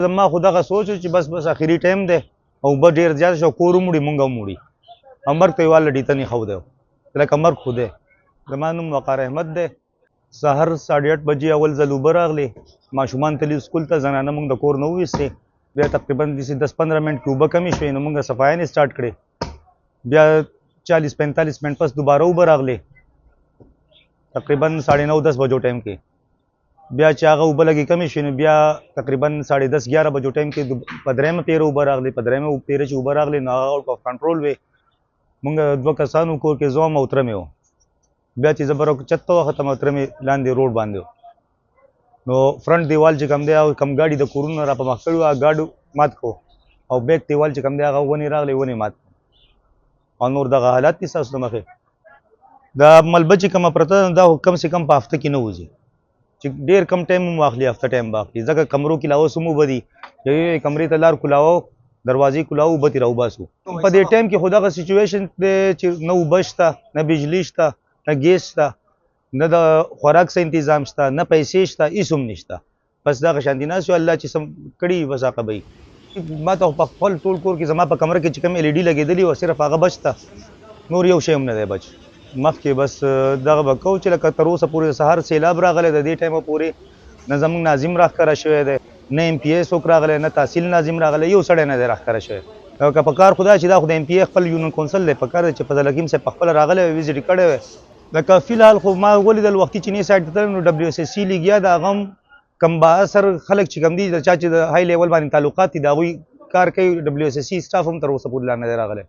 زما خو دغه سوچ چې بس اخري ټایم دی او به ډېر زیات شو کور وموړي مونږ هم وموړي او مرګ ته یې واله ډیته نه ښه دی لکه مرګ خو دی زما نوم وقار احمد دی سهار 8:30 بجې اول ځل اوبه راغلې ماشومان تللي سکول ته زنانه مونږ د کور نه وویستې بیا تقریبا داسې 10-15 منټ کې اوبه کمې شوې نو مونږ صفایانې سټارټ کړې بیا 40-45 منټ پس دوباره اوبه راغلې تقریبا 9:30-10 بجو ټایم کې بیا چې هغه اوبه لږې کمې شوې نو بیا تقریبا 10:30-11 بجو ټایم کې په درېیمه پیره اوبه راغلې په درېیمه پیره چې اوبه راغلې نو هغه آوټ اف کنټرول وې مونږ 2 کسانو کور کې زه هم او تره مې و بیا چې زه به راوچت ته وختم او تره مې لاندې روډ باندې نو فرنټ دیوال چې کوم دی او کم ګاډي د کورونو را په مخ کړي وو هغه ګاډو مات کړو او بیک دیوال چې کوم دی هغه ونې راغلې ونې مات او نور دغه حالات دي ستاسو د مخې دا ملبه چې کومه پرته ده دا کم سے کم په هفته کې نه وځي چې ډېر کم ټایم هم واخلي هفته ټایم به اخلي ځکه کمرو کې لا اوس هم اوبه دي یوې کمرې ته لار کولاوه دروازې کولاوه اوبه ترې راوباسو په دې ټایم کې خو دغه سچویشن دی چې نه اوبه شته نه بجلي شته نه ګیس شته نه د خوراک څه انتظام شته نه پیسې شته هېڅ هم نشته بس دغه شانتي ناست یو الله چې څه کړي بس هغه به وي ما ته په خپل ټول کور کې زما په کمره کې چې کوم LED لګېدلي وه صرف هغه بچ ته نور یو شی هم نه دی بچ مخکې بس دغه به کوو چې لکه تر اوسه پورې د سهار سیلاب راغلی د دې ټایمه پورې نه زموږ ناظم راښکاره شوی دی نه MPA څوک راغلی نه تحصیل ناظم راغلی یو سړی نه دی راښکاره شوی که په کار خو دا چې دا خو د MPA خپل یونین کونسل دی په کار دی چې فضل حکیم صاحب په خپله راغلی وی وزټ یې کړی وی لکه فی الحال خو ما ولیدل وختي چینی سایډ ته تلم نو WSSC لګیا د هغه هم کم بااثر خلک چې کوم دي د چا چې د های لیول باندې تعلقات دي د هغوی کار کوي WSSC سټاف هم تر اوسه پورې لا نه دی راغلی